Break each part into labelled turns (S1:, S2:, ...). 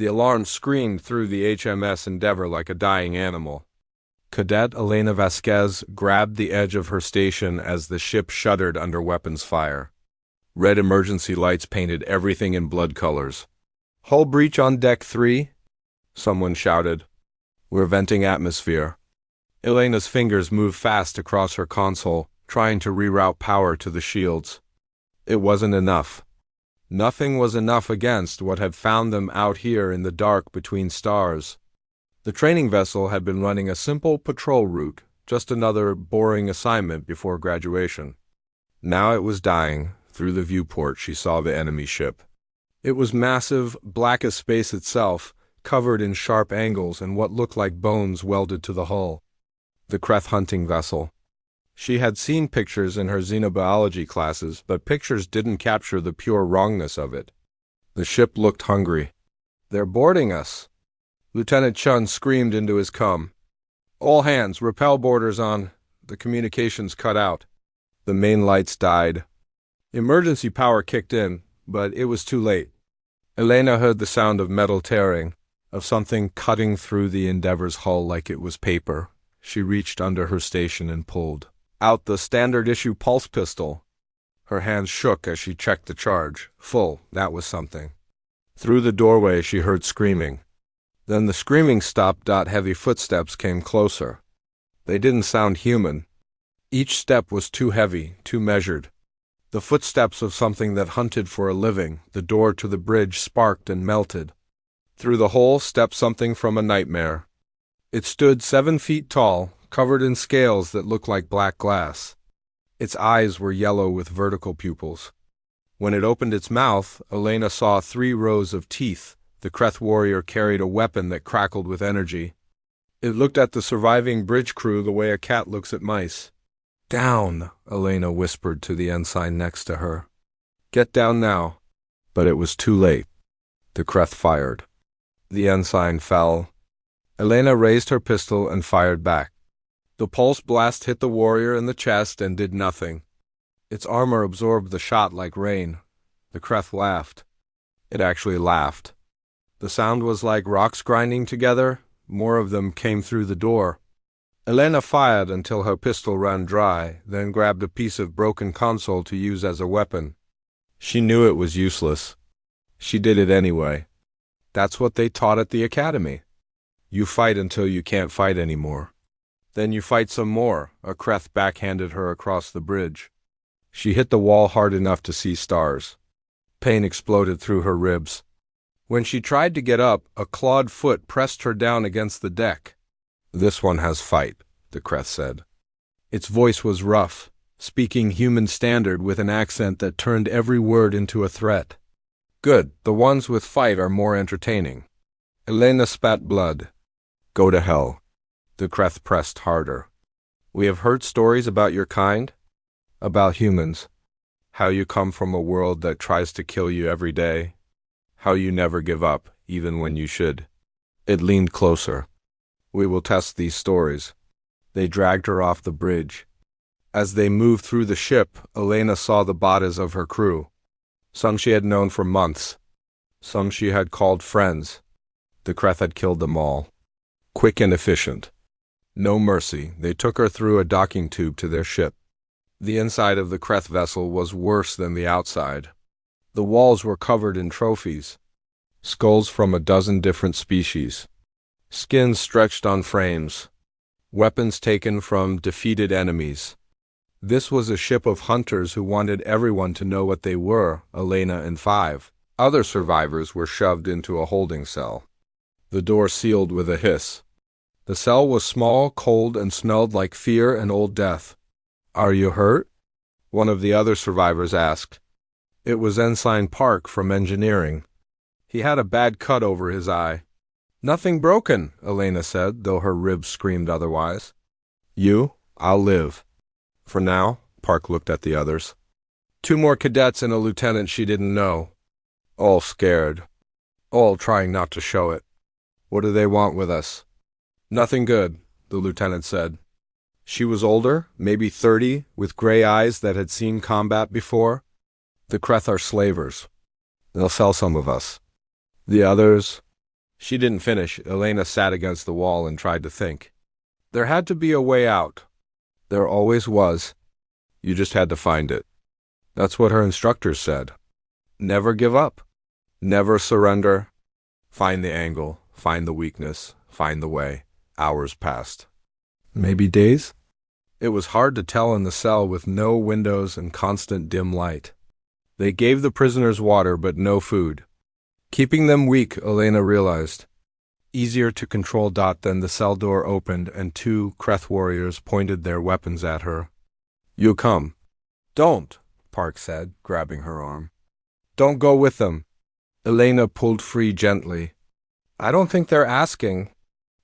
S1: The alarm screamed through the HMS Endeavour like a dying animal. Cadet Elena Vasquez grabbed the edge of her station as the ship shuddered under weapons fire. Red emergency lights painted everything in blood colors. "Hull breach on deck 3? Someone shouted. "We're venting atmosphere." Elena's fingers moved fast across her console, trying to reroute power to the shields. It wasn't enough. Nothing was enough against what had found them out here in the dark between stars. The training vessel had been running a simple patrol route, just another boring assignment before graduation. Now it was dying. Through the viewport she saw the enemy ship. It was massive, black as space itself, covered in sharp angles and what looked like bones welded to the hull. The Kreth hunting vessel. She had seen pictures in her xenobiology classes, but pictures didn't capture the pure wrongness of it. The ship looked hungry. "They're boarding us!" Lieutenant Chun screamed into his com. "All hands, rappel boarders on." The communications cut out. The main lights died. Emergency power kicked in, but it was too late. Elena heard the sound of metal tearing, of something cutting through the Endeavour's hull like it was paper. She reached under her station and pulled out the standard-issue pulse pistol. Her hands shook as she checked the charge. Full, that was something. Through the doorway she heard screaming. Then the screaming stopped. Heavy footsteps came closer. They didn't sound human. Each step was too heavy, too measured. The footsteps of something that hunted for a living. The door to the bridge sparked and melted. Through the hole stepped something from a nightmare. It stood 7 feet tall, covered in scales that looked like black glass. Its eyes were yellow with vertical pupils. When it opened its mouth, Elena saw 3 rows of teeth. The Kreth warrior carried a weapon that crackled with energy. It looked at the surviving bridge crew the way a cat looks at mice. "Down," Elena whispered to the ensign next to her. "Get down now." But it was too late. The Kreth fired. The ensign fell. Elena raised her pistol and fired back. The pulse blast hit the warrior in the chest and did nothing. Its armor absorbed the shot like rain. The Kreth laughed. It actually laughed. The sound was like rocks grinding together. More of them came through the door. Elena fired until her pistol ran dry, then grabbed a piece of broken console to use as a weapon. She knew it was useless. She did it anyway. That's what they taught at the academy. You fight until you can't fight anymore. Then you fight some more. A Kreth backhanded her across the bridge. She hit the wall hard enough to see stars. Pain exploded through her ribs. When she tried to get up, a clawed foot pressed her down against the deck. "This one has fight," the Kreth said. Its voice was rough, speaking human standard with an accent that turned every word into a threat. "Good, the ones with fight are more entertaining." Elena spat blood. "Go to hell." The Kreth pressed harder. "We have heard stories about your kind, about humans, how you come from a world that tries to kill you every day, how you never give up, even when you should." It leaned closer. "We will test these stories." They dragged her off the bridge. As they moved through the ship, Elena saw the bodies of her crew. Some she had known for months. Some she had called friends. The Kreth had killed them all. Quick and efficient. No mercy, they took her through a docking tube to their ship. The inside of the Kreth vessel was worse than the outside. The walls were covered in trophies. Skulls from a dozen different species. Skins stretched on frames. Weapons taken from defeated enemies. This was a ship of hunters who wanted everyone to know what they were. Elena and 5 other survivors were shoved into a holding cell. The door sealed with a hiss. The cell was small, cold, and smelled like fear and old death. "Are you hurt?" one of the other survivors asked. It was Ensign Park from engineering. He had a bad cut over his eye. "Nothing broken," Elena said, though her ribs screamed otherwise. I'll live." "For now," Park looked at the others. 2 more cadets and a lieutenant she didn't know. All scared. All trying not to show it. "What do they want with us?" "Nothing good," the lieutenant said. She was older, maybe 30, with gray eyes that had seen combat before. "The Kreth are slavers. They'll sell some of us." The others, She didn't finish. Elena sat against the wall and tried to think. There had to be a way out. There always was. You just had to find it. That's what her instructors said. Never give up. Never surrender. Find the angle. Find the weakness. Find the way. Hours passed. Maybe days? It was hard to tell in the cell with no windows and constant dim light. They gave the prisoners water but no food. Keeping them weak, Elena realized. Easier to control. Then the cell door opened and two Kreth warriors pointed their weapons at her. You come. Don't, Park said, grabbing her arm. Don't go with them. Elena pulled free gently. I don't think they're asking.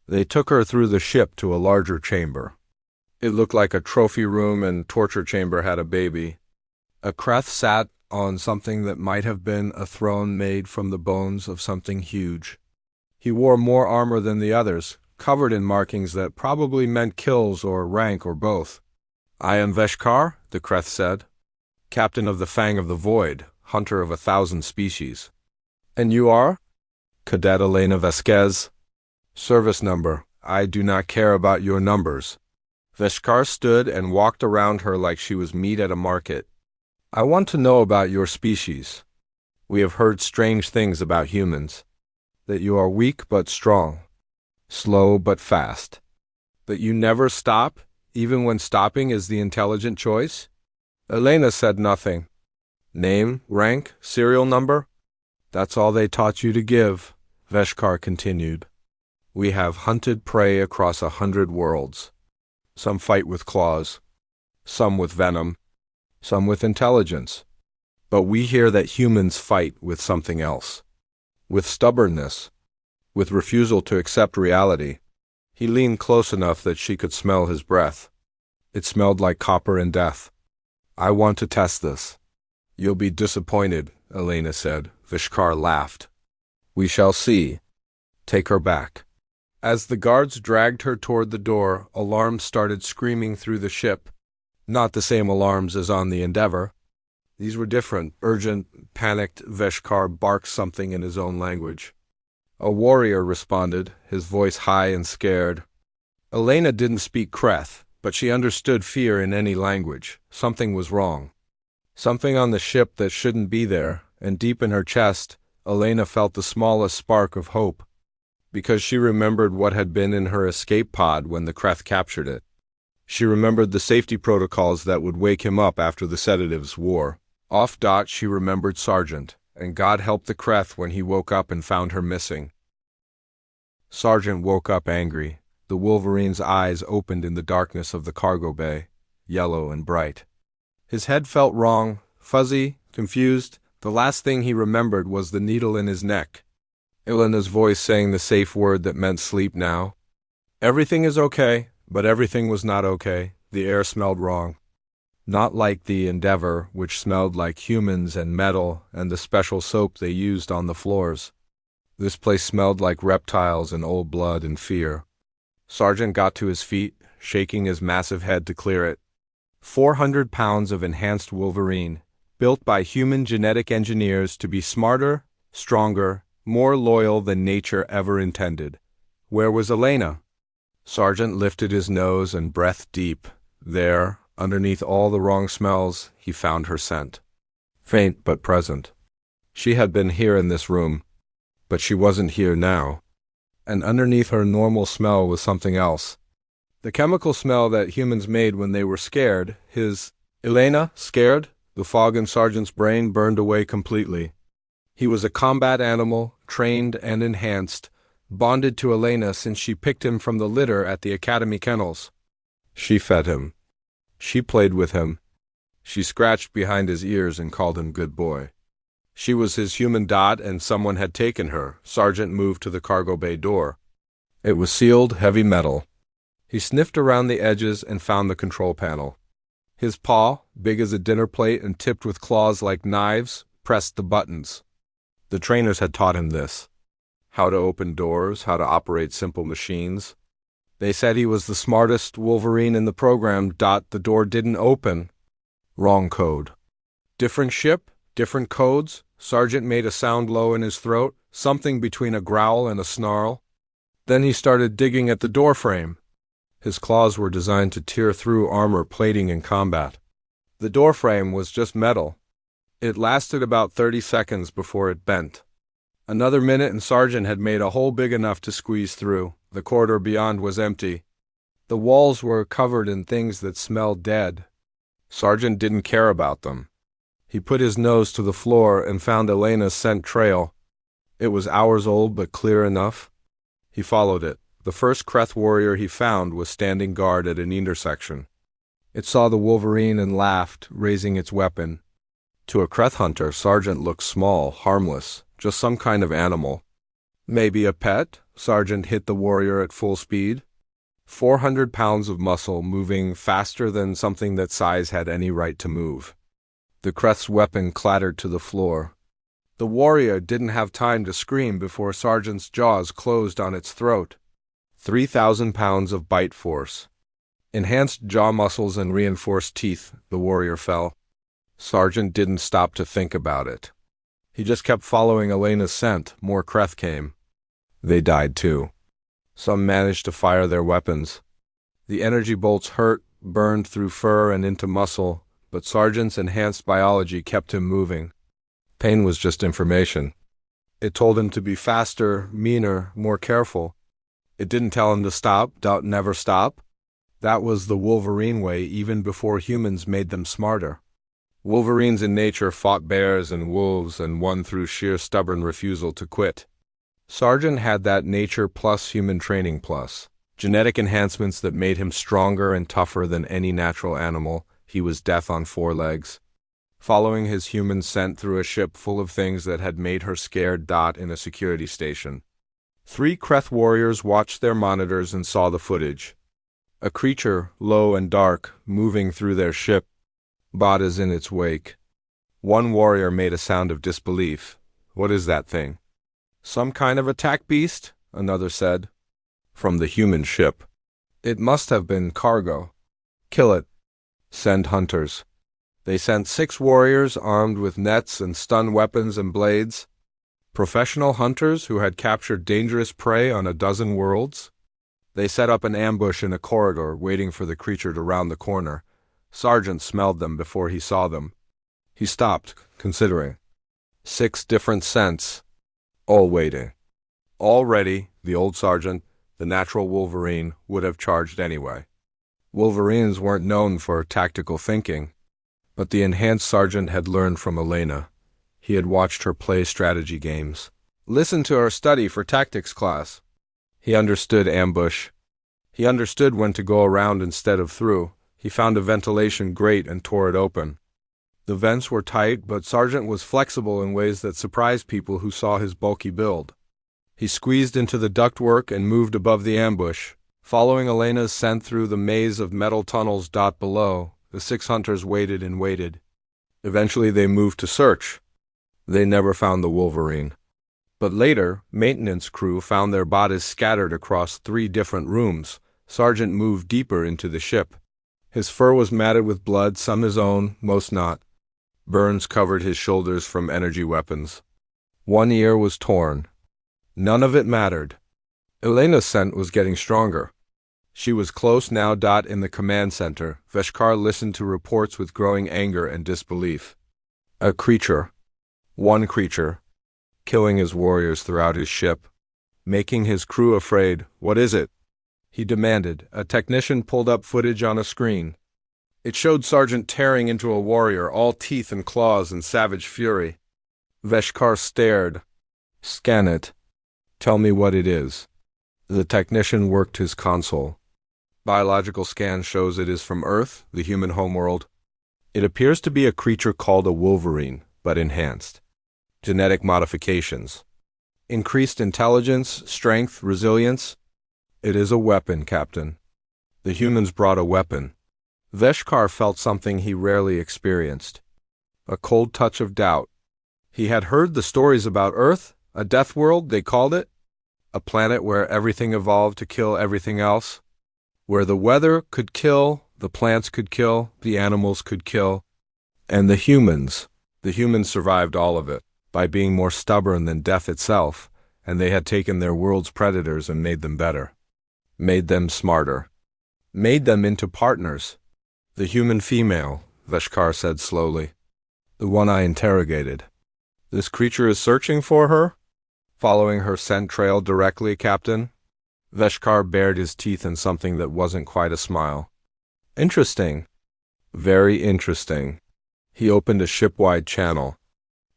S1: They took her through the ship to a larger chamber. It looked like a trophy room, and torture chamber had a baby. A Kreth sat on something that might have been a throne made from the bones of something huge. He wore more armor than the others, covered in markings that probably meant kills or rank or both. I am Veshkar, the Kreth said, captain of the Fang of the Void, hunter of 1,000 species. And you are? Cadet Elena Vasquez. Service number. I do not care about your numbers. Veshkar stood and walked around her like she was meat at a market. I want to know about your species. We have heard strange things about humans. That you are weak but strong, slow but fast. That you never stop, even when stopping is the intelligent choice? Elena said nothing. Name, rank, serial number? That's all they taught you to give, Veshkar continued. We have hunted prey across 100 worlds. Some fight with claws, some with venom, some with intelligence. But we hear that humans fight with something else. With stubbornness, with refusal to accept reality. He leaned close enough that she could smell his breath. It smelled like copper and death. I want to test this. You'll be disappointed, Elena said. Veshkar laughed. We shall see. Take her back. As the guards dragged her toward the door, alarms started screaming through the ship. Not the same alarms as on the Endeavor. These were different, urgent, panicked. Veshkar barked something in his own language. A warrior responded, his voice high and scared. Elena didn't speak Kreth, but she understood fear in any language. Something was wrong. Something on the ship that shouldn't be there, and deep in her chest, Elena felt the smallest spark of hope, because she remembered what had been in her escape pod when the Kreth captured it. She remembered the safety protocols that would wake him up after the sedatives wore. She remembered Sergeant, and God helped the Kreth when he woke up and found her missing. Sergeant woke up angry. The Wolverine's eyes opened in the darkness of the cargo bay, yellow and bright. His head felt wrong, fuzzy, confused. The last thing he remembered was the needle in his neck. Elena's voice saying the safe word that meant sleep now. Everything is okay, but everything was not okay. The air smelled wrong. Not like the Endeavor, which smelled like humans and metal and the special soap they used on the floors. This place smelled like reptiles and old blood and fear. Sergeant got to his feet, shaking his massive head to clear it. 400 pounds of enhanced Wolverine, built by human genetic engineers to be smarter, stronger, more loyal than nature ever intended. Where was Elena? Sergeant lifted his nose and breathed deep. There, underneath all the wrong smells, he found her scent. Faint but present. She had been here in this room, but she wasn't here now. And underneath her normal smell was something else. The chemical smell that humans made when they were scared. Elena, scared? The fog in Sergeant's brain burned away completely. He was a combat animal, trained and enhanced, bonded to Elena since she picked him from the litter at the Academy kennels. She fed him. She played with him. She scratched behind his ears and called him good boy. She was his human dot, and someone had taken her. Sergeant moved to the cargo bay door. It was sealed, heavy metal. He sniffed around the edges and found the control panel. His paw, big as a dinner plate and tipped with claws like knives, pressed the buttons. The trainers had taught him this. How to open doors, how to operate simple machines. They said he was the smartest Wolverine in the program. The door didn't open. Wrong code. Different ship, different codes. Sergeant made a sound low in his throat. something between a growl and a snarl. Then he started digging at the doorframe. His claws were designed to tear through armor plating in combat. The doorframe was just metal. It lasted about 30 seconds before it bent. Another minute and Sergeant had made a hole big enough to squeeze through. The corridor beyond was empty. The walls were covered in things that smelled dead. Sergeant didn't care about them. He put his nose to the floor and found Elena's scent trail. It was hours old but clear enough. He followed it. The first Kreth warrior he found was standing guard at an intersection. It saw the Wolverine and laughed, raising its weapon. To a Kreth hunter, Sergeant looked small, harmless, just some kind of animal. Maybe a pet? Sergeant hit the warrior at full speed. 400 pounds of muscle moving faster than something that size had any right to move. The Kreth's weapon clattered to the floor. The warrior didn't have time to scream before Sergeant's jaws closed on its throat. 3,000 pounds of bite force. Enhanced jaw muscles and reinforced teeth, the warrior fell. Sergeant didn't stop to think about it. He just kept following Elena's scent. More Kreth came. They died too. Some managed to fire their weapons. The energy bolts hurt, burned through fur and into muscle, but Sergeant's enhanced biology kept him moving. Pain was just information. It told him to be faster, meaner, more careful. It didn't tell him to stop, never stop. That was the Wolverine way even before humans made them smarter. Wolverines in nature fought bears and wolves and won through sheer stubborn refusal to quit. Sergeant had that nature plus human training plus genetic enhancements that made him stronger and tougher than any natural animal. He was death on four legs. Following his human scent through a ship full of things that had made her scared. In a security station. 3 Kreth warriors watched their monitors and saw the footage. A creature, low and dark, moving through their ship. Bodies in its wake. One warrior made a sound of disbelief. What is that thing? Some kind of attack beast? Another said. From the human ship. It must have been cargo. Kill it. Send hunters. They sent 6 warriors armed with nets and stun weapons and blades. Professional hunters who had captured dangerous prey on a dozen worlds. They set up an ambush in a corridor, waiting for the creature to round the corner. Sergeant smelled them before he saw them. He stopped, considering. 6 different scents, all waiting. Already, the old Sergeant, the natural Wolverine, would have charged anyway. Wolverines weren't known for tactical thinking, but the enhanced Sergeant had learned from Elena. He had watched her play strategy games. Listened to her study for tactics class. He understood ambush. He understood when to go around instead of through. He found a ventilation grate and tore it open. The vents were tight, but Sergeant was flexible in ways that surprised people who saw his bulky build. He squeezed into the ductwork and moved above the ambush. Following Elena's scent through the maze of metal tunnels. Below, the 6 hunters waited and waited. Eventually they moved to search. They never found the Wolverine. But later, maintenance crew found their bodies scattered across 3 different rooms. Sergeant moved deeper into the ship. His fur was matted with blood, some his own, most not. Burns covered his shoulders from energy weapons. One ear was torn. None of it mattered. Elena's scent was getting stronger. She was close now. In the command center, Veshkar listened to reports with growing anger and disbelief. A creature. One creature. Killing his warriors throughout his ship. Making his crew afraid. What is it? He demanded. A technician pulled up footage on a screen. It showed Sergeant tearing into a warrior, all teeth and claws in savage fury. Veshkar stared. Scan it. Tell me what it is. The technician worked his console. Biological scan shows it is from Earth, the human homeworld. It appears to be a creature called a Wolverine, but enhanced. Genetic modifications. Increased intelligence, strength, resilience. It is a weapon, Captain. The humans brought a weapon. Veshkar felt something he rarely experienced. A cold touch of doubt. He had heard the stories about Earth, a death world, they called it. A planet where everything evolved to kill everything else. Where the weather could kill, the plants could kill, the animals could kill. And the humans survived all of it. by being more stubborn than death itself, and they had taken their world's predators and made them better. Made them smarter. Made them into partners. The human female, Veshkar said slowly. The one I interrogated. This creature is searching for her? Following her scent trail directly, Captain? Veshkar bared his teeth in something that wasn't quite a smile. Interesting. Very interesting. He opened a ship-wide channel.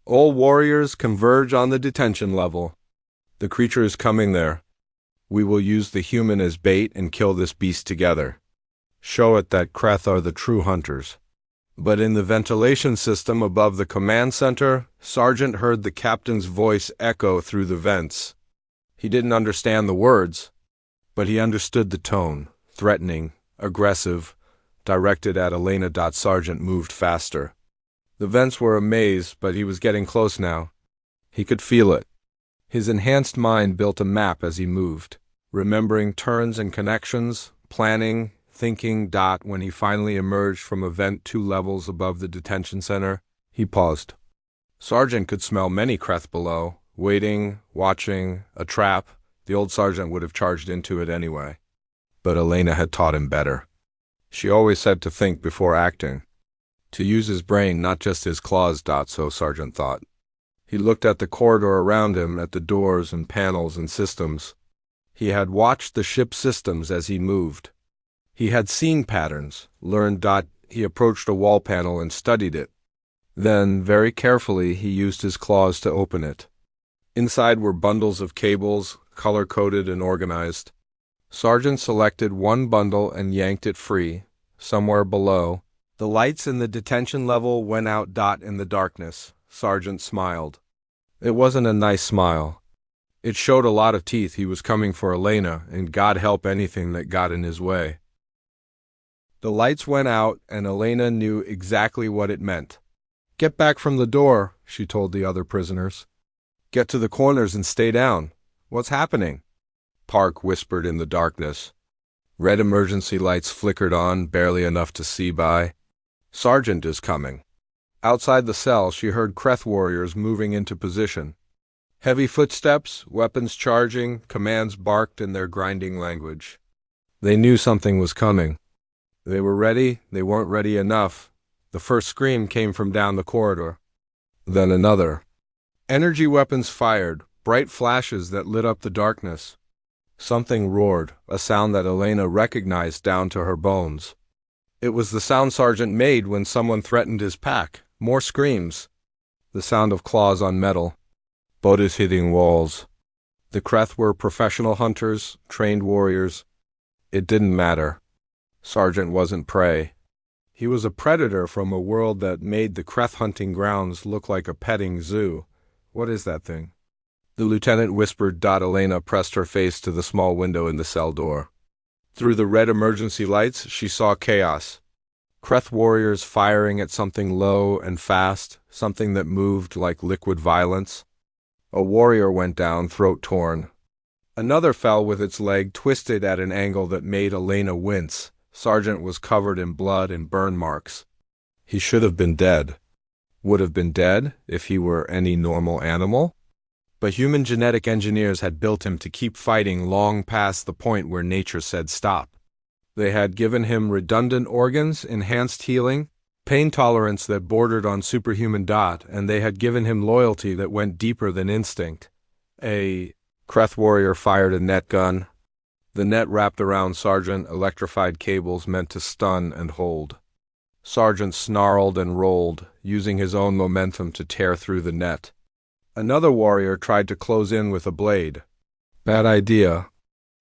S1: All warriors converge on the detention level. The creature is coming there. We will use the human as bait and kill this beast together. Show it that Kreth are the true hunters. But in the ventilation system above the command center, Sergeant heard the captain's voice echo through the vents. He didn't understand the words, but he understood the tone, threatening, aggressive, directed at Elena. Sergeant moved faster. The vents were a maze, but he was getting close now. He could feel it. His enhanced mind built a map as he moved, remembering turns and connections, planning, thinking. When he finally emerged from a vent 2 levels above the detention center, he paused. Sergeant could smell many Kreth below, waiting, watching, a trap. The old sergeant would have charged into it anyway. But Elena had taught him better. She always said to think before acting. To use his brain, not just his claws. So Sergeant thought. He looked at the corridor around him, at the doors and panels and systems. He had watched the ship's systems as he moved. He had seen patterns, learned. He approached a wall panel and studied it. Then, very carefully, he used his claws to open it. Inside were bundles of cables, color-coded and organized. Sergeant selected one bundle and yanked it free. Somewhere below, the lights in the detention level went out. In the darkness, Sergeant smiled. It wasn't a nice smile. It showed a lot of teeth. He was coming for Elena, and God help anything that got in his way. The lights went out, and Elena knew exactly what it meant. Get back from the door, she told the other prisoners. Get to the corners and stay down. What's happening? Park whispered in the darkness. Red emergency lights flickered on, barely enough to see by. Sergeant is coming. Outside the cell, she heard Kreth warriors moving into position. Heavy footsteps, weapons charging, commands barked in their grinding language. They knew something was coming. They were ready, they weren't ready enough. The first scream came from down the corridor. Then another. Energy weapons fired, bright flashes that lit up the darkness. Something roared, a sound that Elena recognized down to her bones. It was the sound Sergeant made when someone threatened his pack. More screams. The sound of claws on metal. Bodies hitting walls. The Kreth were professional hunters, trained warriors. It didn't matter. Sergeant wasn't prey. He was a predator from a world that made the Kreth hunting grounds look like a petting zoo. What is that thing? The lieutenant whispered. Elena pressed her face to the small window in the cell door. Through the red emergency lights, she saw chaos. Kreth warriors firing at something low and fast, something that moved like liquid violence. A warrior went down, throat torn. Another fell with its leg twisted at an angle that made Elena wince. Sergeant was covered in blood and burn marks. He should have been dead. Would have been dead if he were any normal animal? But human genetic engineers had built him to keep fighting long past the point where nature said stop. They had given him redundant organs, enhanced healing, pain tolerance that bordered on superhuman. And they had given him loyalty that went deeper than instinct. A Kreth warrior fired a net gun. The net wrapped around Sergeant, electrified cables meant to stun and hold. Sergeant snarled and rolled, using his own momentum to tear through the net. Another warrior tried to close in with a blade. Bad idea.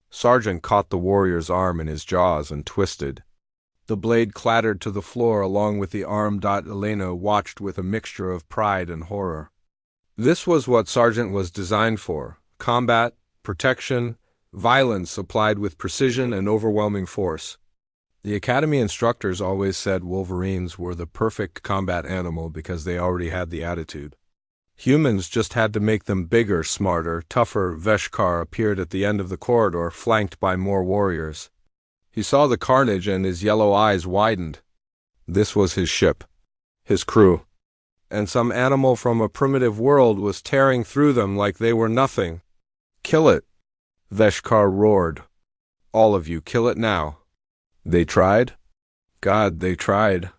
S1: Sergeant caught the warrior's arm in his jaws and twisted. The blade clattered to the floor along with the arm. Elena watched with a mixture of pride and horror. This was what Sergeant was designed for: combat, protection, violence applied with precision and overwhelming force. The Academy instructors always said Wolverines were the perfect combat animal because they already had the attitude. Humans just had to make them bigger, smarter, tougher. Veshkar appeared at the end of the corridor, flanked by more warriors. He saw the carnage and his yellow eyes widened. This was his ship. His crew. and some animal from a primitive world was tearing through them like they were nothing. "Kill it!" Veshkar roared. "All of you, kill it now." They tried? God, they tried.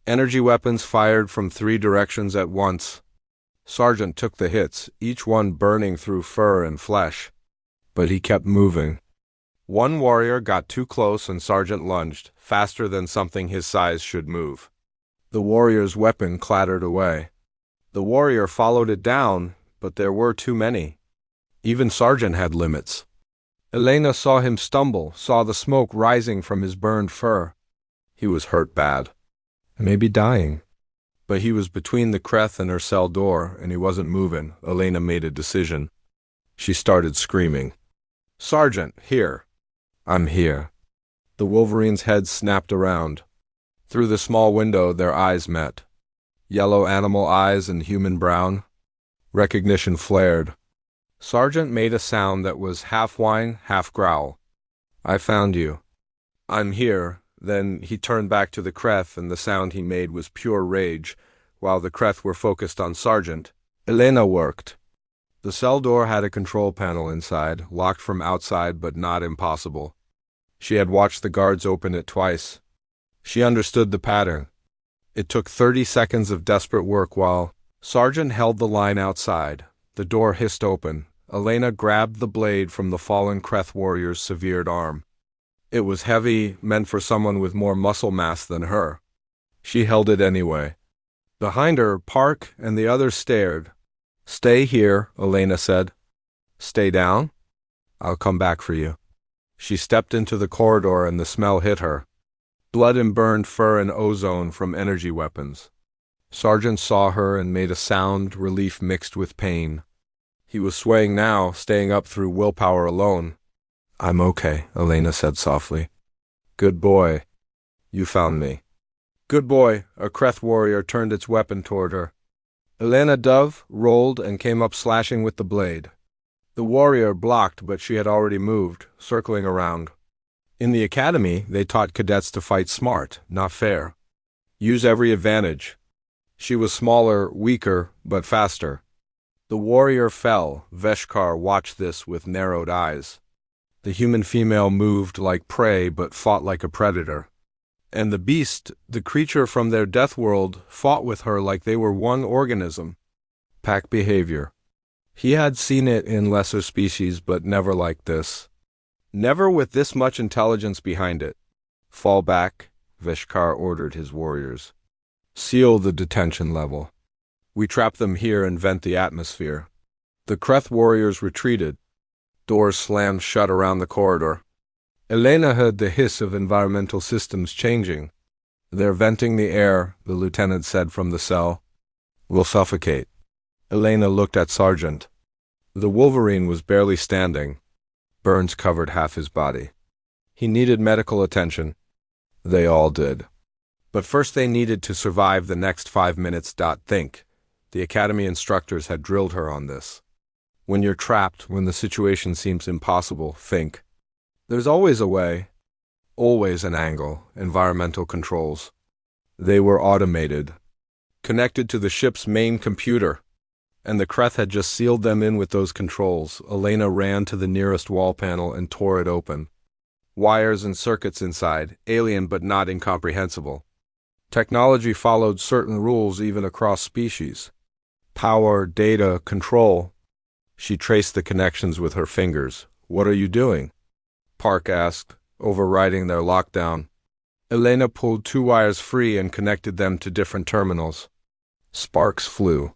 S1: Energy weapons fired from 3 directions at once. Sergeant took the hits, each one burning through fur and flesh. But he kept moving. One warrior got too close and Sergeant lunged, faster than something his size should move. The warrior's weapon clattered away. The warrior followed it down, but there were too many. Even Sergeant had limits. Elena saw him stumble, saw the smoke rising from his burned fur. He was hurt bad. Maybe dying. But he was between the Kreth and her cell door, and he wasn't moving. Elena made a decision. She started screaming. "Sergeant, here." "I'm here." The Wolverine's head snapped around. Through the small window, their eyes met. Yellow animal eyes and human brown. Recognition flared. Sergeant made a sound that was half whine, half growl. "I found you." "I'm here." Then he turned back to the Kreth, and the sound he made was pure rage, while the Kreth were focused on Sergeant. Elena worked. The cell door had a control panel inside, locked from outside but not impossible. She had watched the guards open it twice. She understood the pattern. It took 30 seconds of desperate work while Sergeant held the line outside. The door hissed open. Elena grabbed the blade from the fallen Kreth warrior's severed arm. It was heavy, meant for someone with more muscle mass than her. She held it anyway. Behind her, Park and the others stared. "Stay here," Elena said. "Stay down? I'll come back for you." She stepped into the corridor and the smell hit her. Blood and burned fur and ozone from energy weapons. Sergeant saw her and made a sound, relief mixed with pain. He was swaying now, staying up through willpower alone. "I'm okay," Elena said softly. "Good boy. You found me." "Good boy." A Kreth warrior turned its weapon toward her. Elena dove, rolled, and came up slashing with the blade. The warrior blocked, but she had already moved, circling around. In the academy, they taught cadets to fight smart, not fair. Use every advantage. She was smaller, weaker, but faster. The warrior fell. Veshkar watched this with narrowed eyes. The human female moved like prey but fought like a predator. And the beast, the creature from their death world, fought with her like they were one organism. Pack behavior. He had seen it in lesser species, but never like this. Never with this much intelligence behind it. "Fall back," Veshkar ordered his warriors. "Seal the detention level. We trap them here and vent the atmosphere." The Kreth warriors retreated. Doors slammed shut around the corridor. Elena heard the hiss of environmental systems changing. "They're venting the air," the lieutenant said from the cell. "We'll suffocate." Elena looked at Sergeant. The Wolverine was barely standing. Burns covered half his body. He needed medical attention. They all did. But first they needed to survive the next 5 minutes. Think. The academy instructors had drilled her on this. When you're trapped, when the situation seems impossible, think. There's always a way. Always an angle. Environmental controls. They were automated. Connected to the ship's main computer. And the Kreth had just sealed them in with those controls. Elena ran to the nearest wall panel and tore it open. Wires and circuits inside, alien but not incomprehensible. Technology followed certain rules even across species. Power, data, control. She traced the connections with her fingers. "What are you doing?" Park asked, overriding their lockdown. Elena pulled 2 wires free and connected them to different terminals. Sparks flew.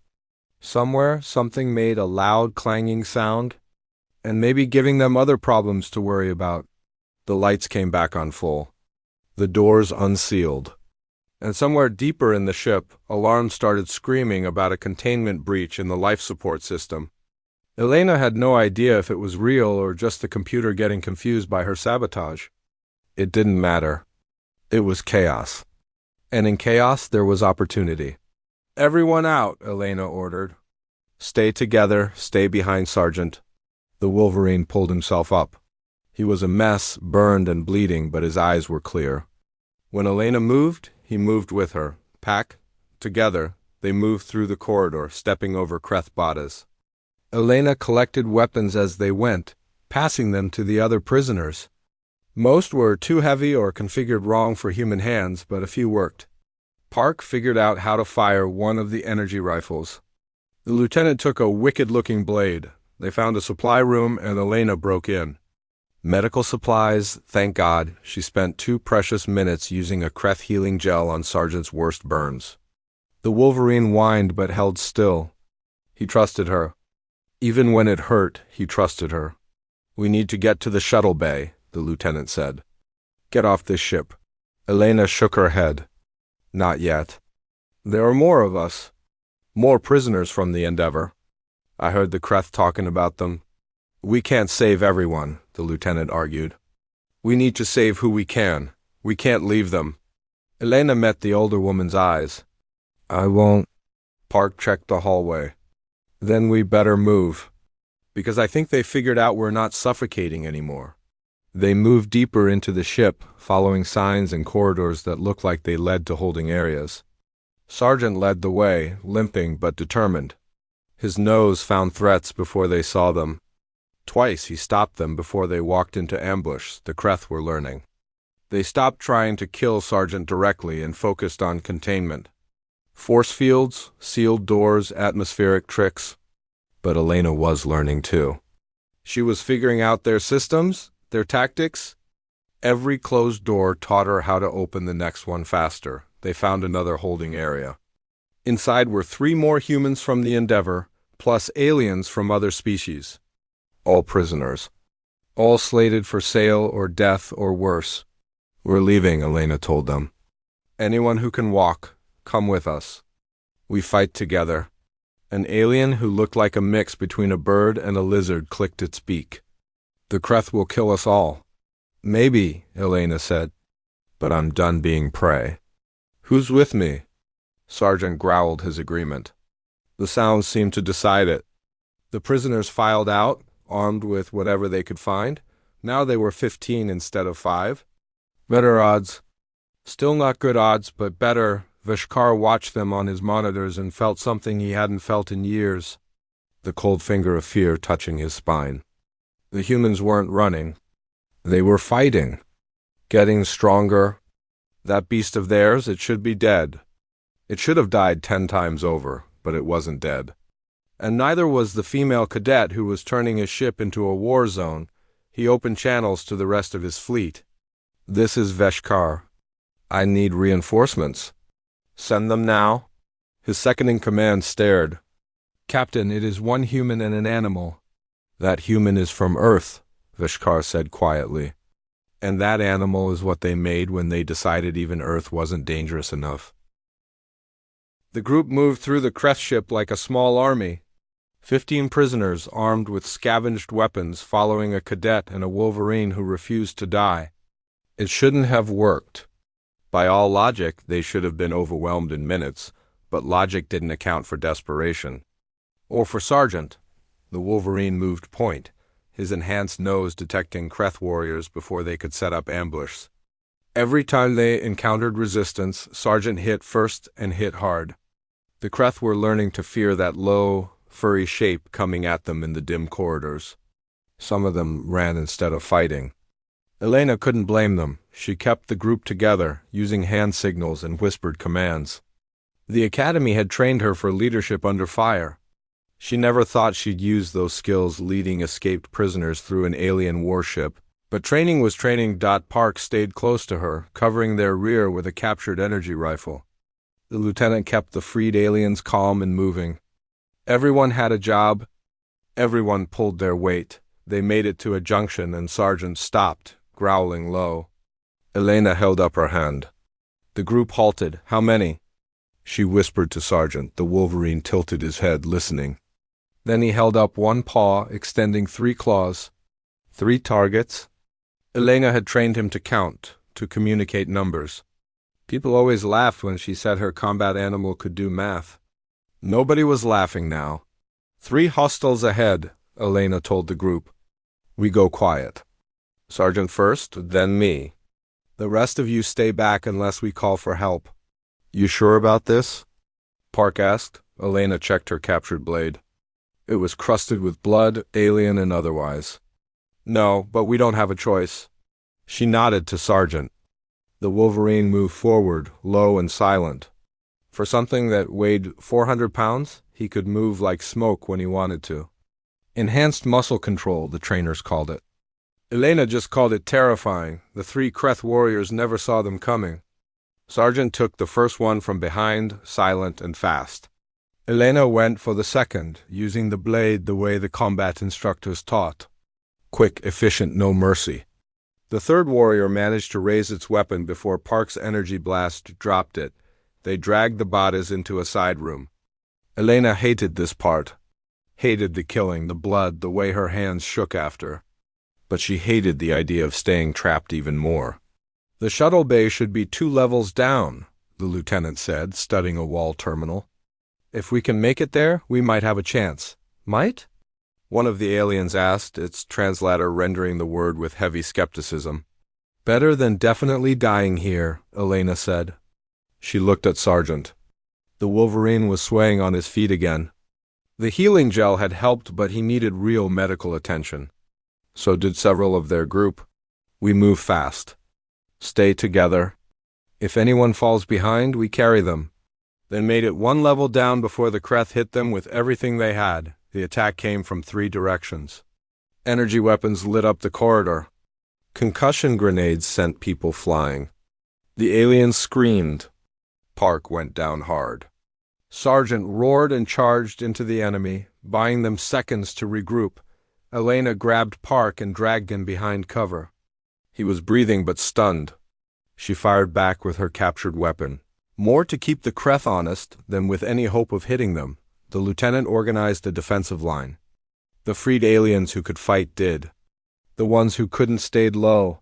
S1: Somewhere, something made a loud, clanging sound, and maybe giving them other problems to worry about. The lights came back on full. The doors unsealed. And somewhere deeper in the ship, alarms started screaming about a containment breach in the life support system. Elena had no idea if it was real or just the computer getting confused by her sabotage. It didn't matter. It was chaos. And in chaos, there was opportunity. "Everyone out," Elena ordered. "Stay together, stay behind Sergeant." The Wolverine pulled himself up. He was a mess, burned and bleeding, but his eyes were clear. When Elena moved, he moved with her. Pack, together, They moved through the corridor, stepping over Kreth bodies. Elena collected weapons as they went, passing them to the other prisoners. Most were too heavy or configured wrong for human hands, but a few worked. Park figured out how to fire one of the energy rifles. The lieutenant took a wicked-looking blade. They found a supply room and Elena broke in. Medical supplies, thank God. She spent 2 precious minutes using a Kreth healing gel on Sergeant's worst burns. The Wolverine whined but held still. He trusted her. Even when it hurt, he trusted her. "We need to get to the shuttle bay," the lieutenant said. "Get off this ship." Elena shook her head. "Not yet. There are more of us. More prisoners from the Endeavor. I heard the Kreth talking about them. We can't save everyone," the lieutenant argued. "We need to save who we can. We can't leave them." Elena met the older woman's eyes. "I won't." Park checked the hallway. "Then we better move. Because I think they figured out we're not suffocating anymore." They moved deeper into the ship, following signs and corridors that looked like they led to holding areas. Sergeant led the way, limping but determined. His nose found threats before they saw them. Twice he stopped them before they walked into ambush, the Kreth were learning. They stopped trying to kill Sergeant directly and focused on containment. Force fields, sealed doors, atmospheric tricks. But Elena was learning too. She was figuring out their systems, their tactics. Every closed door taught her how to open the next one faster. They found another holding area. Inside were 3 more humans from the Endeavor, plus aliens from other species. All prisoners. All slated for sale or death or worse. "We're leaving," Elena told them. "Anyone who can walk, come with us. We fight together." An alien who looked like a mix between a bird and a lizard clicked its beak. "The Kreth will kill us all." "Maybe," Elena said. "But I'm done being prey." "Who's with me?" Sergeant growled his agreement. The sounds seemed to decide it. The prisoners filed out, armed with whatever they could find. Now they were 15 instead of 5. Better odds. Still not good odds, but better. Veshkar watched them on his monitors and felt something he hadn't felt in years. The cold finger of fear touching his spine. The humans weren't running. They were fighting. Getting stronger. That beast of theirs, it should be dead. It should have died 10 times over, but it wasn't dead. And neither was the female cadet who was turning his ship into a war zone. He opened channels to the rest of his fleet. "This is Veshkar. I need reinforcements." "Send them now." His second-in-command stared. "Captain, it is 1 human and an animal." "That human is from Earth," Veshkar said quietly. "And that animal is what they made when they decided even Earth wasn't dangerous enough." The group moved through the Kreth ship like a small army. 15 prisoners armed with scavenged weapons following a cadet and a Wolverine who refused to die. It shouldn't have worked. By all logic, they should have been overwhelmed in minutes, but logic didn't account for desperation. Or for Sergeant. The Wolverine moved point, his enhanced nose detecting Kreth warriors before they could set up ambush. Every time they encountered resistance, Sergeant hit first and hit hard. The Kreth were learning to fear that low, furry shape coming at them in the dim corridors. Some of them ran instead of fighting. Elena couldn't blame them. She kept the group together, using hand signals and whispered commands. The academy had trained her for leadership under fire. She never thought she'd use those skills leading escaped prisoners through an alien warship, but training was training. Park stayed close to her, covering their rear with a captured energy rifle. The lieutenant kept the freed aliens calm and moving. Everyone had a job. Everyone pulled their weight. They made it to a junction and Sergeant stopped, growling low. Elena held up her hand. The group halted. "How many?" She whispered to Sergeant. The Wolverine tilted his head, listening. Then he held up one paw, extending 3 claws. 3 targets. Elena had trained him to count, to communicate numbers. People always laughed when she said her combat animal could do math. Nobody was laughing now. 3 hostiles ahead, Elena told the group. "We go quiet. Sergeant first, then me. The rest of you stay back unless we call for help." "You sure about this?" Park asked. Elena checked her captured blade. It was crusted with blood, alien and otherwise. No, but we don't have a choice. She nodded to Sergeant. The Wolverine moved forward, low and silent. For something that weighed 400 pounds, he could move like smoke when he wanted to. Enhanced muscle control, the trainers called it. Elena just called it terrifying. The three Kreth warriors never saw them coming. Sergeant took the first one from behind, silent and fast. Elena went for the second, using the blade the way the combat instructors taught. Quick, efficient, no mercy. The third warrior managed to raise its weapon before Park's energy blast dropped it. They dragged the bodies into a side room. Elena hated this part. Hated the killing, the blood, the way her hands shook after. But she hated the idea of staying trapped even more. The shuttle bay should be 2 levels down, the lieutenant said, studying a wall terminal. If we can make it there, we might have a chance. Might? One of the aliens asked, its translator rendering the word with heavy skepticism. Better than definitely dying here, Elena said. She looked at Sergeant. The Wolverine was swaying on his feet again. The healing gel had helped, but he needed real medical attention. So did several of their group. We move fast. Stay together. If anyone falls behind, we carry them. Then made it 1 level down before the Kreth hit them with everything they had. The attack came from 3 directions. Energy weapons lit up the corridor. Concussion grenades sent people flying. The aliens screamed. Park went down hard. Sergeant roared and charged into the enemy, buying them seconds to regroup. Elena grabbed Park and dragged him behind cover. He was breathing but stunned. She fired back with her captured weapon. More to keep the Kreth honest than with any hope of hitting them, the lieutenant organized a defensive line. The freed aliens who could fight did. The ones who couldn't stayed low.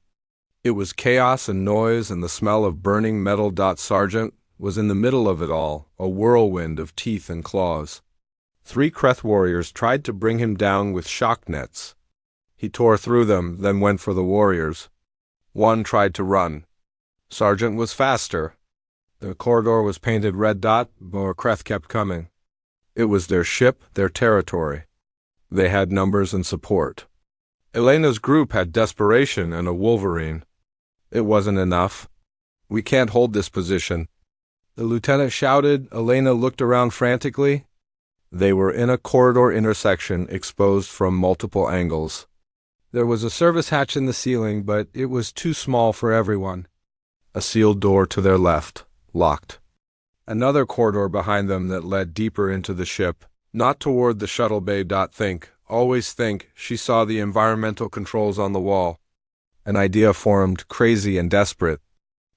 S1: It was chaos and noise and the smell of burning metal. Sergeant was in the middle of it all, a whirlwind of teeth and claws. 3 Kreth warriors tried to bring him down with shock nets. He tore through them, then went for the warriors. One tried to run. Sergeant was faster. The corridor was painted red. More Kreth kept coming. It was their ship, their territory. They had numbers and support. Elena's group had desperation and a Wolverine. It wasn't enough. We can't hold this position. The lieutenant shouted. Elena looked around frantically. They were in a corridor intersection exposed from multiple angles. There was a service hatch in the ceiling, but it was too small for everyone. A sealed door to their left, locked. Another corridor behind them that led deeper into the ship, not toward the shuttle bay. Always think, she saw the environmental controls on the wall. An idea formed, crazy and desperate.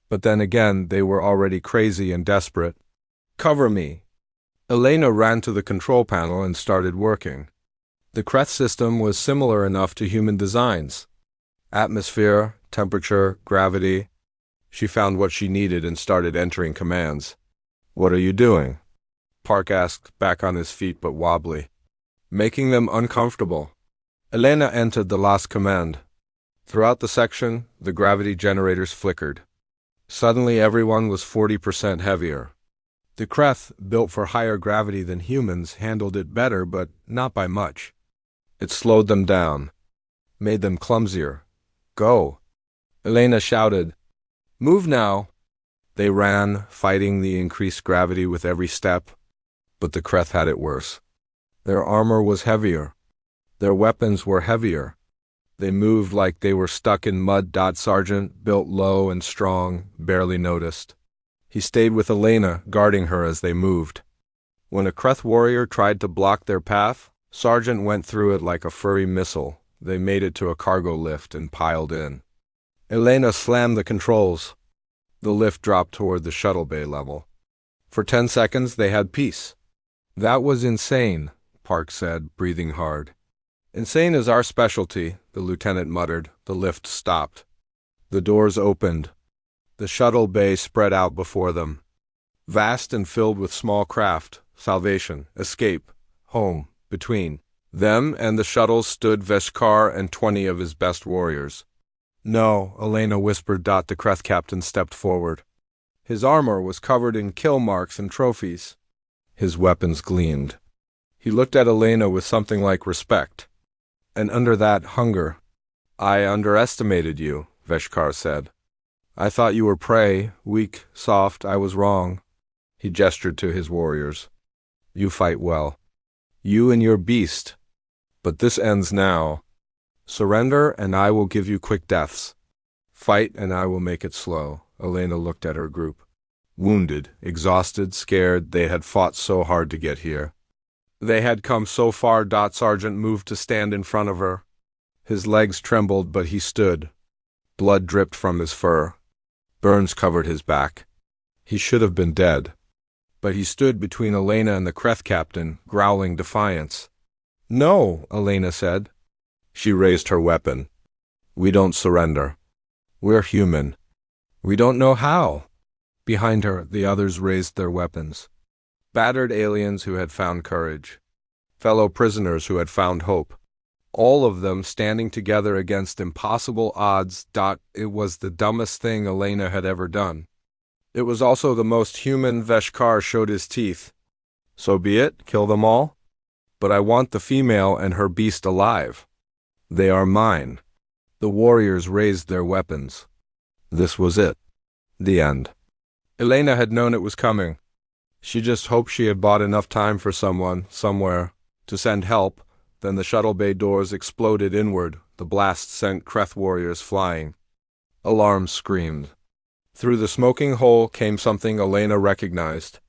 S1: But then again, they were already crazy and desperate. Cover me. Elena ran to the control panel and started working. The Kreth system was similar enough to human designs. Atmosphere, temperature, gravity. She found what she needed and started entering commands. What are you doing? Park asked, back on his feet but wobbly. Making them uncomfortable. Elena entered the last command. Throughout the section, the gravity generators flickered. Suddenly everyone was 40% heavier. The Kreth, built for higher gravity than humans, handled it better, but not by much. It slowed them down, made them clumsier. Go! Elena shouted. Move now! They ran, fighting the increased gravity with every step. But the Kreth had it worse. Their armor was heavier. Their weapons were heavier. They moved like they were stuck in mud. Sergeant, built low and strong, barely noticed. He stayed with Elena, guarding her as they moved. When a Kreth warrior tried to block their path, Sergeant went through it like a furry missile. They made it to a cargo lift and piled in. Elena slammed the controls. The lift dropped toward the shuttle bay level. For 10 seconds they had peace. That was insane, Park said, breathing hard. Insane is our specialty, the lieutenant muttered. The lift stopped. The doors opened. The shuttle bay spread out before them. Vast and filled with small craft, salvation, escape, home, between. Them and the shuttles stood Veshkar and 20 of his best warriors. No, Elena whispered. The Kreth captain stepped forward. His armor was covered in kill marks and trophies. His weapons gleamed. He looked at Elena with something like respect. And under that, hunger. I underestimated you, Veshkar said. I thought you were prey, weak, soft. I was wrong. He gestured to his warriors. You fight well. You and your beast. But this ends now. Surrender, and I will give you quick deaths. Fight, and I will make it slow. Elena looked at her group. Wounded, exhausted, scared, they had fought so hard to get here. They had come so far. Sergeant moved to stand in front of her. His legs trembled, but he stood. Blood dripped from his fur. Burns covered his back. He should have been dead. But he stood between Elena and the Kreth captain, growling defiance. No, Elena said. She raised her weapon. We don't surrender. We're human. We don't know how. Behind her, the others raised their weapons. Battered aliens who had found courage. Fellow prisoners who had found hope. All of them standing together against impossible odds. It was the dumbest thing Elena had ever done. It was also the most human. Veshkar showed his teeth. So be it, kill them all. But I want the female and her beast alive. They are mine. The warriors raised their weapons. This was it. The end. Elena had known it was coming. She just hoped she had bought enough time for someone, somewhere, to send help. Then the shuttle bay doors exploded inward. The blast sent Kreth warriors flying. Alarms screamed. Through the smoking hole came something Elena recognized.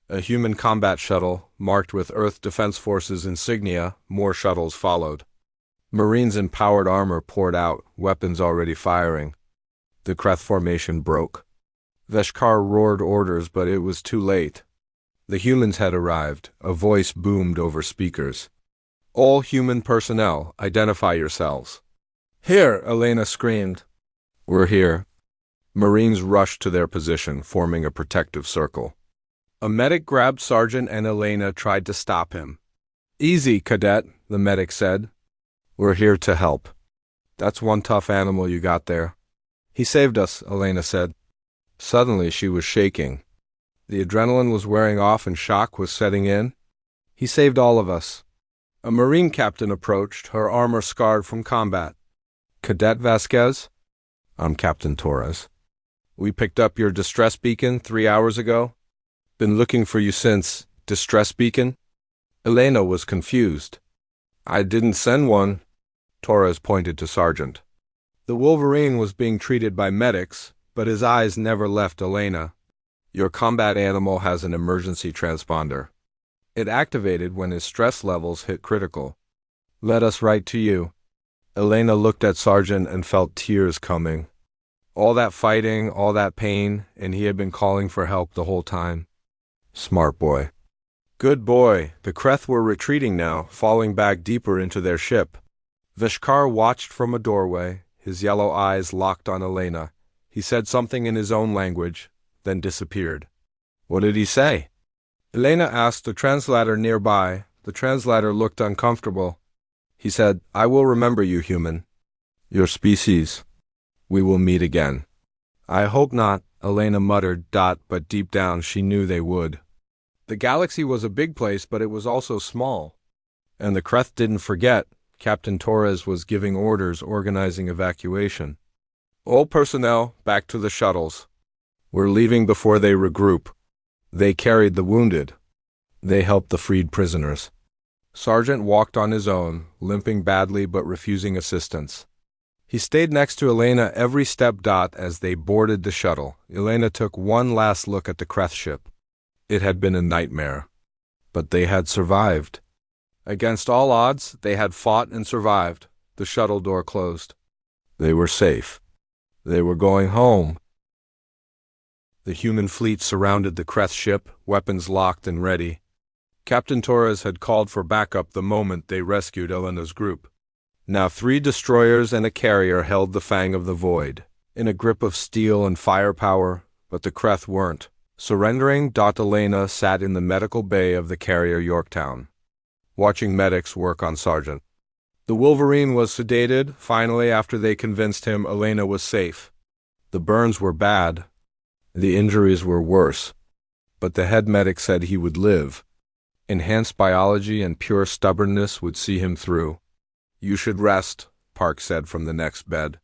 S1: A human combat shuttle, marked with Earth Defense Forces insignia. More shuttles followed. Marines in powered armor poured out, weapons already firing. The Kreth formation broke. Veshkar roared orders, but it was too late. The humans had arrived. A voice boomed over speakers. All human personnel, identify yourselves. Here, Elena screamed. We're here. Marines rushed to their position, forming a protective circle. A medic grabbed Sergeant and Elena tried to stop him. Easy, Cadet, the medic said. We're here to help. That's one tough animal you got there. He saved us, Elena said. Suddenly she was shaking. The adrenaline was wearing off and shock was setting in. He saved all of us. A Marine captain approached, her armor scarred from combat. Cadet Vasquez? I'm Captain Torres. We picked up your distress beacon 3 hours ago. Been looking for you since. Distress beacon? Elena was confused. I didn't send one. Torres pointed to Sergeant. The Wolverine was being treated by medics, but his eyes never left Elena. Your combat animal has an emergency transponder. It activated when his stress levels hit critical. Let us write to you. Elena looked at Sergeant and felt tears coming. All that fighting, all that pain, and he had been calling for help the whole time. Smart boy. Good boy. The Kreth were retreating now, falling back deeper into their ship. Veshkar watched from a doorway, his yellow eyes locked on Elena. He said something in his own language, then disappeared. What did he say? Elena asked the translator nearby. The translator looked uncomfortable. He said, I will remember you, human. Your species. We will meet again. I hope not, Elena muttered, but deep down she knew they would. The galaxy was a big place, but it was also small. And the Kreth didn't forget. Captain Torres was giving orders, organizing evacuation. All personnel, back to the shuttles. We're leaving before they regroup. They carried the wounded. They helped the freed prisoners. Sergeant walked on his own, limping badly but refusing assistance. He stayed next to Elena every step. As they boarded the shuttle, Elena took one last look at the Kreth ship. It had been a nightmare. But they had survived. Against all odds, they had fought and survived. The shuttle door closed. They were safe. They were going home. The human fleet surrounded the Kreth ship, weapons locked and ready. Captain Torres had called for backup the moment they rescued Elena's group. Now 3 destroyers and a carrier held the Fang of the Void, in a grip of steel and firepower, but the Kreth weren't. Surrendering, Elena sat in the medical bay of the carrier Yorktown, watching medics work on Sergeant. The Wolverine was sedated. Finally, after they convinced him Elena was safe. The burns were bad. The injuries were worse. But the head medic said he would live. Enhanced biology and pure stubbornness would see him through. You should rest, Park said from the next bed.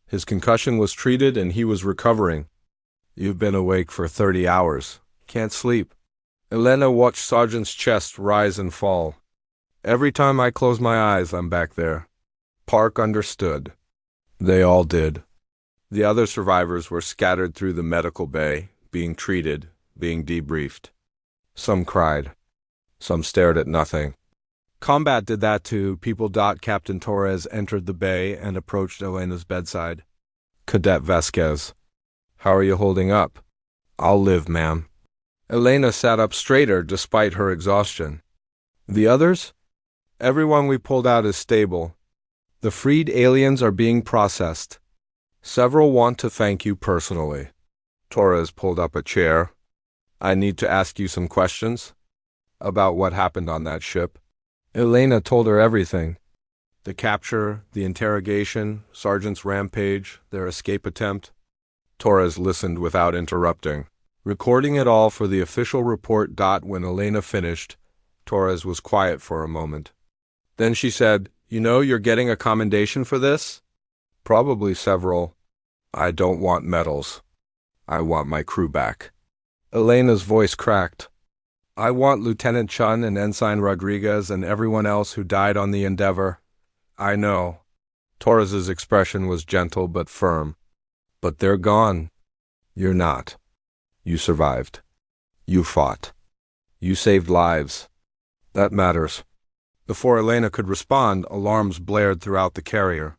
S1: His concussion was treated and he was recovering. You've been awake for 30 hours. Can't sleep. Elena watched Sergeant's chest rise and fall. Every time I close my eyes, I'm back there. Park understood. They all did. The other survivors were scattered through the medical bay, being treated, being debriefed. Some cried. Some stared at nothing. Combat did that too. People. Captain Torres entered the bay and approached Elena's bedside. Cadet Vasquez. How are you holding up? I'll live, ma'am. Elena sat up straighter despite her exhaustion. The others? Everyone we pulled out is stable. The freed aliens are being processed. Several want to thank you personally. Torres pulled up a chair. I need to ask you some questions about what happened on that ship. Elena told her everything. The capture, the interrogation, Sergeant's rampage, their escape attempt. Torres listened without interrupting, recording it all for the official report. When Elena finished, Torres was quiet for a moment. Then she said, You know you're getting a commendation for this? Probably several. I don't want medals. I want my crew back. Elena's voice cracked. I want Lieutenant Chun and Ensign Rodriguez and everyone else who died on the Endeavor. I know. Torres's expression was gentle but firm. But they're gone. You're not. You survived. You fought. You saved lives. That matters. Before Elena could respond, alarms blared throughout the carrier.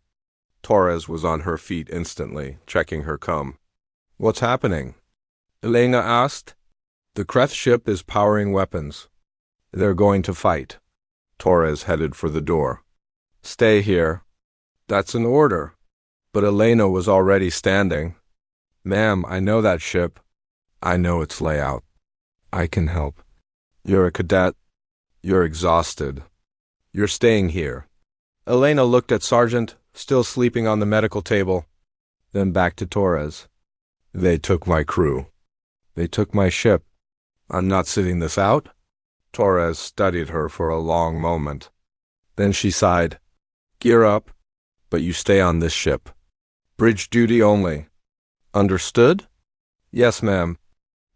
S1: Torres was on her feet instantly, checking her com. What's happening? Elena asked. The Kreth ship is powering weapons. They're going to fight. Torres headed for the door. Stay here. That's an order. But Elena was already standing. Ma'am, I know that ship. I know its layout. I can help. You're a cadet. You're exhausted. You're staying here. Elena looked at Sergeant, still sleeping on the medical table, then back to Torres. They took my crew. They took my ship. I'm not sitting this out. Torres studied her for a long moment. Then she sighed. Gear up, but you stay on this ship. Bridge duty only. Understood? Yes, ma'am.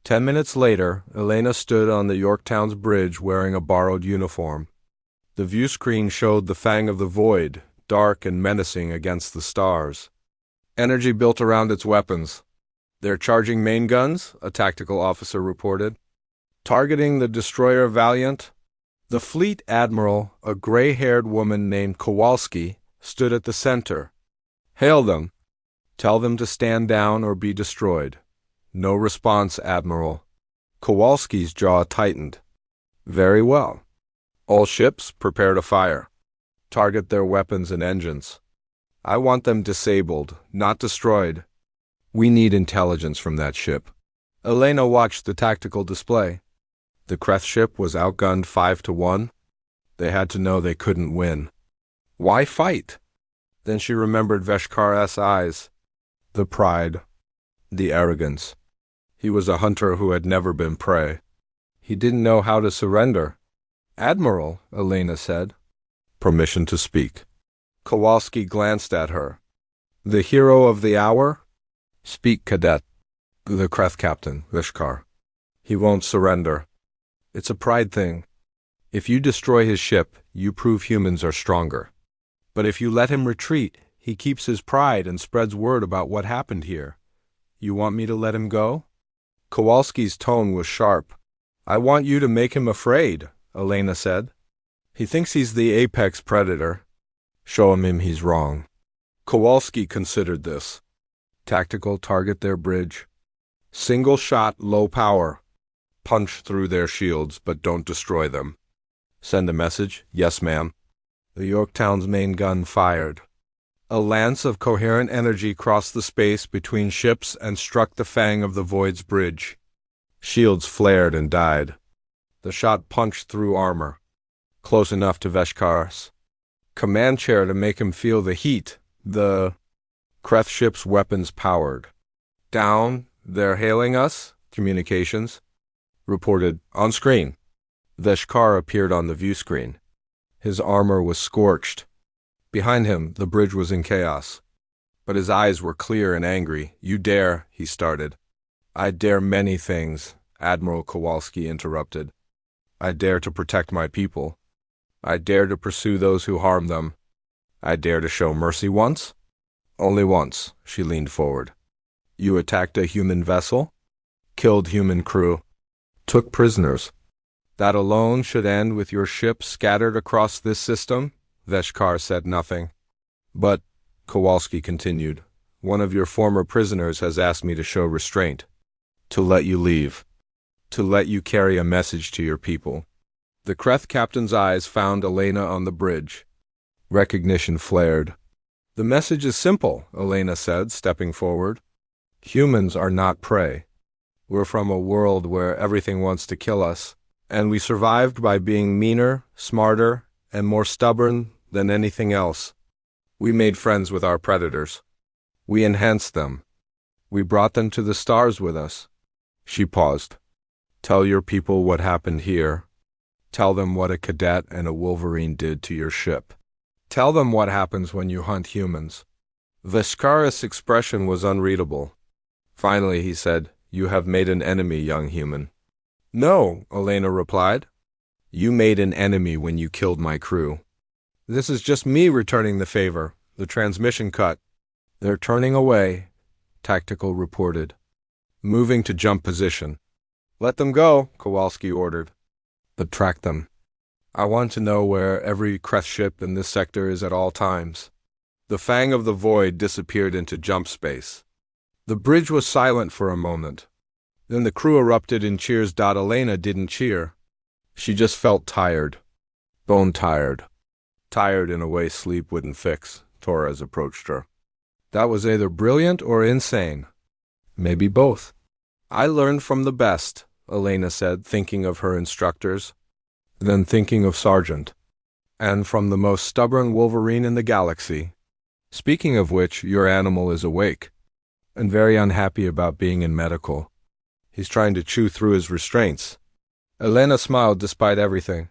S1: 10 minutes later, Elena stood on the Yorktown's bridge wearing a borrowed uniform. The view screen showed the fang of the void, dark and menacing against the stars. Energy built around its weapons. They're charging main guns, a tactical officer reported. Targeting the destroyer Valiant. The fleet admiral, a gray-haired woman named Kowalski, stood at the center. Hail them. Tell them to stand down or be destroyed. No response, Admiral. Kowalski's jaw tightened. Very well. All ships, prepare to fire. Target their weapons and engines. I want them disabled, not destroyed. We need intelligence from that ship. Elena watched the tactical display. The Kreth ship was outgunned 5-1. They had to know they couldn't win. Why fight? Then she remembered Veshkar's eyes. The pride. The arrogance. He was a hunter who had never been prey. He didn't know how to surrender. Admiral, Elena said. Permission to speak. Kowalski glanced at her. The hero of the hour? Speak, Cadet. The Kreth captain, Veshkar. He won't surrender. It's a pride thing. If you destroy his ship, you prove humans are stronger. But if you let him retreat, he keeps his pride and spreads word about what happened here. You want me to let him go? Kowalski's tone was sharp. I want you to make him afraid, Elena said. He thinks he's the apex predator. Show him he's wrong. Kowalski considered this. Tactical, target their bridge. Single shot, low power. Punch through their shields, but don't destroy them. Send a message? Yes, ma'am. The Yorktown's main gun fired. A lance of coherent energy crossed the space between ships and struck the fang of the Void's bridge. Shields flared and died. The shot punched through armor, close enough to Veshkar's command chair to make him feel the heat. The Kreth ship's weapons powered. Down, they're hailing us, communications. Reported, on screen. Veshkar appeared on the view screen. His armor was scorched. Behind him, the bridge was in chaos. But his eyes were clear and angry. "You dare," he started. "I dare many things," Admiral Kowalski interrupted. "I dare to protect my people. I dare to pursue those who harm them. I dare to show mercy once?" "Only once," she leaned forward. "You attacked a human vessel? Killed human crew? Took prisoners? That alone should end with your ship scattered across this system?" Veshkar said nothing. "But," Kowalski continued, "one of your former prisoners has asked me to show restraint. To let you leave. To let you carry a message to your people." The Kreth captain's eyes found Elena on the bridge. Recognition flared. "The message is simple," Elena said, stepping forward. "Humans are not prey. We're from a world where everything wants to kill us, and we survived by being meaner, smarter, and more stubborn than anything else. We made friends with our predators. We enhanced them. We brought them to the stars with us." She paused. "Tell your people what happened here. Tell them what a cadet and a Wolverine did to your ship. Tell them what happens when you hunt humans." Veshkar's expression was unreadable. Finally he said, "You have made an enemy, young human." "No," Elena replied. "You made an enemy when you killed my crew." "This is just me returning the favor." The transmission cut. "They're turning away," Tactical reported. "Moving to jump position." "Let them go," Kowalski ordered. "But track them. I want to know where every Kreth ship in this sector is at all times." The fang of the void disappeared into jump space. The bridge was silent for a moment. Then the crew erupted in cheers. Elena didn't cheer. She just felt tired. Bone tired. Tired in a way sleep wouldn't fix. Torres approached her. "That was either brilliant or insane. Maybe both." "I learned from the best," Elena said, thinking of her instructors. Then thinking of Sargent. "And from the most stubborn Wolverine in the galaxy. Speaking of which, your animal is awake, and very unhappy about being in medical. He's trying to chew through his restraints." Elena smiled despite everything.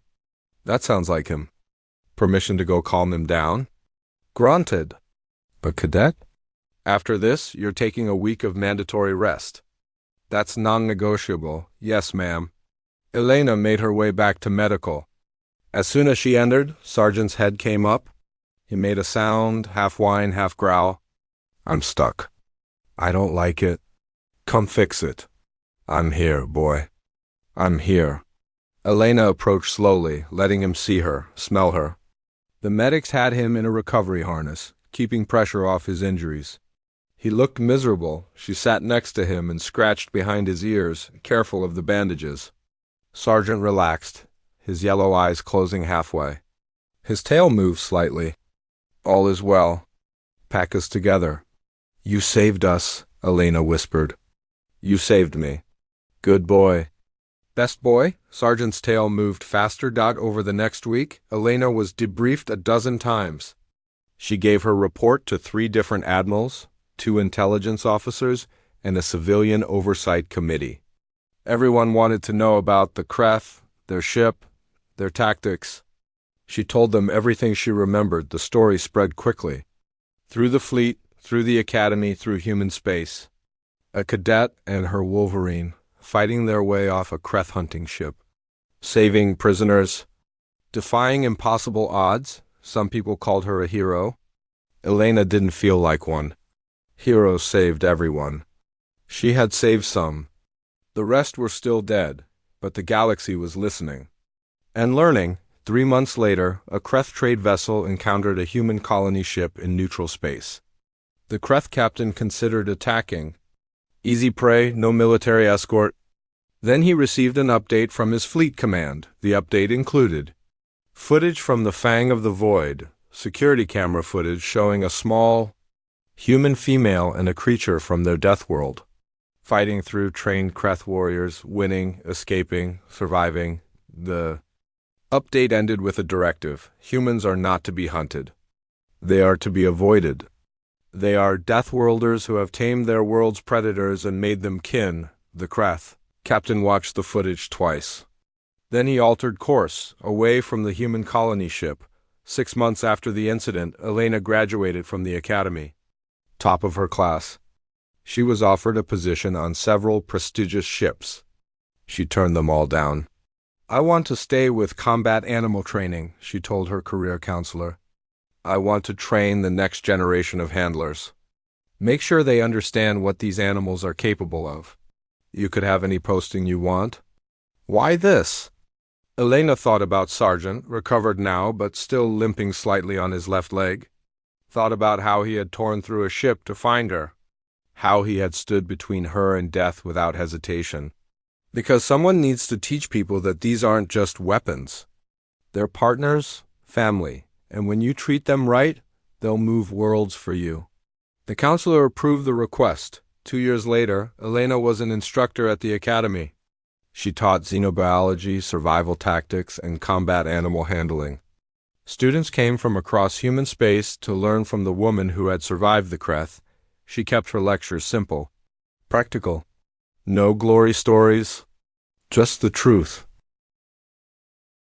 S1: "That sounds like him. Permission to go calm him down?" "Granted." "But Cadet? After this, you're taking a week of mandatory rest." "That's non-negotiable. Yes, ma'am." Elena made her way back to medical. As soon as she entered, Sergeant's head came up. He made a sound, half whine, half growl. "I'm stuck. I don't like it. Come fix it." "I'm here, boy. I'm here." Elena approached slowly, letting him see her, smell her. The medics had him in a recovery harness, keeping pressure off his injuries. He looked miserable. She sat next to him and scratched behind his ears, careful of the bandages. Sergeant relaxed, his yellow eyes closing halfway. His tail moved slightly. "All is well. Pack us together." "You saved us," Elena whispered. "You saved me. Good boy." "Best boy?" Sergeant's tail moved faster. Over the next week, Elena was debriefed a dozen times. She gave her report to 3 different admirals, 2 intelligence officers, and a civilian oversight committee. Everyone wanted to know about the Kreth, their ship, their tactics. She told them everything she remembered. The story spread quickly. Through the fleet, through the academy, through human space. A cadet and her Wolverine, fighting their way off a Kreth hunting ship. Saving prisoners. Defying impossible odds. Some people called her a hero. Elena didn't feel like one. Heroes saved everyone. She had saved some. The rest were still dead, but the galaxy was listening. And learning. 3 months later, a Kreth trade vessel encountered a human colony ship in neutral space. The Kreth captain considered attacking. Easy prey, no military escort. Then he received an update from his fleet command. The update included footage from the Fang of the Void, security camera footage showing a small human female and a creature from their death world, fighting through trained Kreth warriors, winning, escaping, surviving. The update ended with a directive. Humans are not to be hunted. They are to be avoided. They are Deathworlders who have tamed their world's predators and made them kin, the Kreth. Captain watched the footage twice. Then he altered course, away from the human colony ship. 6 months after the incident, Elena graduated from the academy. Top of her class. She was offered a position on several prestigious ships. She turned them all down. "I want to stay with combat animal training," she told her career counselor. "I want to train the next generation of handlers. Make sure they understand what these animals are capable of. You could have any posting you want." "Why this?" Elena thought about Sergeant, recovered now but still limping slightly on his left leg. Thought about how he had torn through a ship to find her. How he had stood between her and death without hesitation. Because someone needs to teach people that these aren't just weapons. They're partners, family, and when you treat them right, they'll move worlds for you. The counselor approved the request. 2 years later, Elena was an instructor at the academy. She taught xenobiology, survival tactics, and combat animal handling. Students came from across human space to learn from the woman who had survived the Creth. She kept her lectures simple, practical. No glory stories, just the truth.